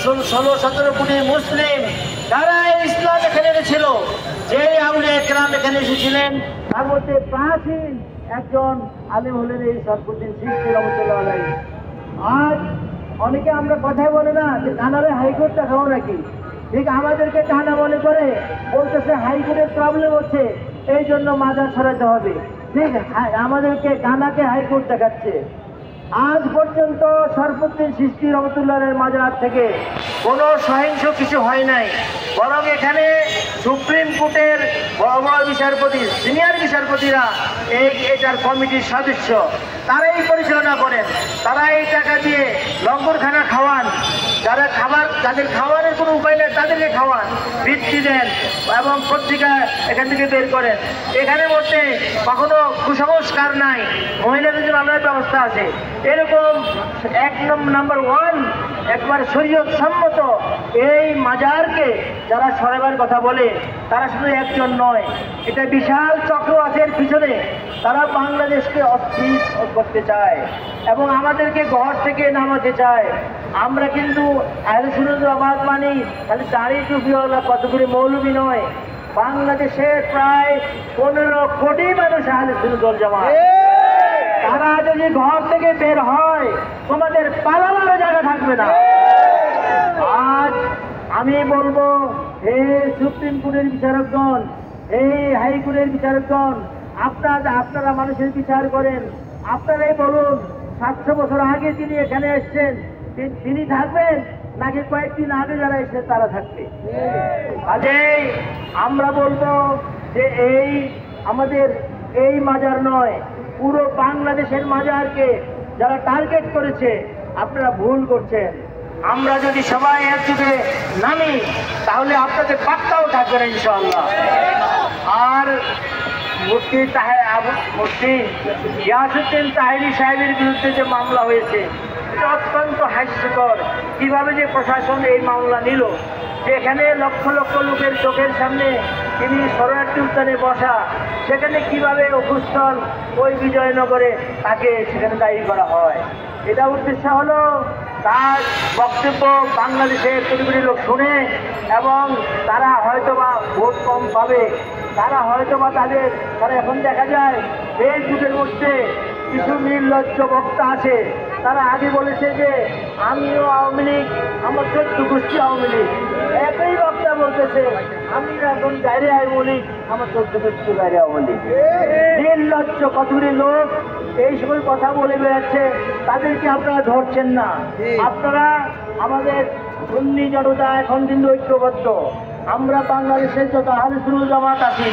16-17 কোটি মুসলিম যারা ইসলাম এখানে এনেছিল, যে আউলিয়া কেরাম এখানে এসেছিলেন, তার মধ্যে প্রাচীন একজন আলেম হলেন এই শরফুদ্দীন চিশতি রহমতুল্লাহ আলাইহি। আজ অনেকে আমরা কথাই বলে না যে কানারে হাইকোর্ট দেখাবো নাকি, ঠিক আমাদেরকে কানা মনে করে বলতেছে হাইকোর্টের প্রবলেম হচ্ছে, এই জন্য মাজার সরাতে হবে। ঠিক আমাদেরকে কানাকে হাইকোর্ট দেখাচ্ছে। আজ পর্যন্ত শরফুদ্দীন চিশতি রহমতুল্লাহের মাজার থেকে কোনো সহিংস কিছু হয় নাই, বরং এখানে সুপ্রিম কোর্টের বড় বড় বিচারপতি, সিনিয়র বিচারপতিরা এটার কমিটির সদস্য, তারাই পরিচালনা করেন। তারা এই টাকা দিয়ে লঙ্গরখানা খাওয়ান, যাদের খাওয়ানোর কোনো উপায় নেই তাদেরকে খাওয়ান, বৃত্তি দেন এবং পত্রিকা এখান থেকে বের করেন। এখানে মধ্যে কখনো কুসংস্কার নাই, মহিলাদের জন্য আলাদা ব্যবস্থা আছে। এরকম নাম্বার 1 একবার শরীয়ত সম্মত এই মাজারকে যারা সরাবার কথা বলে, তারা শুধু একজন নয়, এটা বিশাল চক্র আছে এর পিছনে। তারা বাংলাদেশকে অস্থির করতে চায় এবং আমাদেরকে ঘর থেকে নামাতে চায়। আমরা কিন্তু আহলে সুন্নাত ওয়াল জামাত মানি খালি দাড়ি টুপিওয়ালা কতগুলি মৌলবী নয়, বাংলাদেশের প্রায় 15 কোটি মানুষ আহলে সুন্নাত ওয়াল জামাত। তারা যদি ঘর থেকে বের হয়, তোমাদের পালানোর জায়গা থাকবে না। আজ আমি বলবো, হে সুপ্রিম কোর্টের বিচারকগণ, এই হাইকোর্টের বিচারকগণ, আপনারা মানুষের বিচার করেন। আপনারাই বলুন, 700 বছর আগে যিনি এখানে এসছেন তিনি থাকবেন নাকি কয়েকদিন আগে যারা এসছেন তারা থাকবে? কাজেই আমরা বলবো যে আমাদের এই মাজার নয়, পুরো বাংলাদেশের মাজারকে যারা টার্গেট করেছে, আপনারা ভুল করছেন। আমরা যদি সবাই একসাথে নামি তাহলে আপনাদের পাত্তাও থাকবে না ইনশাআল্লাহ। আর মুফতি গিয়াসউদ্দিন তাহেরি সাহেবের বিরুদ্ধে যে মামলা হয়েছে, এটা অত্যন্ত হাস্যকর। কিভাবে যে প্রশাসন এই মামলা নিল, যেখানে লক্ষ লক্ষ লোকের চোখের সামনে তিনি শরণার্থী উদ্যানে বসা, সেখানে কিভাবে অভ্যুত্থান ওই বিজয়নগরে তাকে সেখানে দায়ী করা হয়। এটা উদ্দেশ্য হলো তার বক্তব্য বাংলাদেশের কোটি কোটি লোক শুনে এবং তারা হয়তোবা ভোট কম পাবে, তারা হয়তোবা তারা এখন দেখা যায় ফেসবুকের মধ্যে কিছু নির্লজ্জ বক্তা আছে, তারা আগে বলেছে যে আমিও আওয়ামী লীগ, আমার 14 গোষ্ঠী আওয়ামী লীগ। একই বক্তা বলতেছে আমি এখন বাইরে আওয়ামী লীগ, আমার 14 গোষ্ঠী বাইরে আওয়ামী লীগ। নির্লজ্জ কতগুলি লোক এই সকল কথা বলে বেড়াচ্ছে, তাদেরকে আপনারা ধরছেন না। আপনারা আমাদের সুন্নি জনতা এখন কিন্তু ঐক্যবদ্ধ। আমরা বাংলাদেশের যত আহলে সুন্নাত জামাত আছি,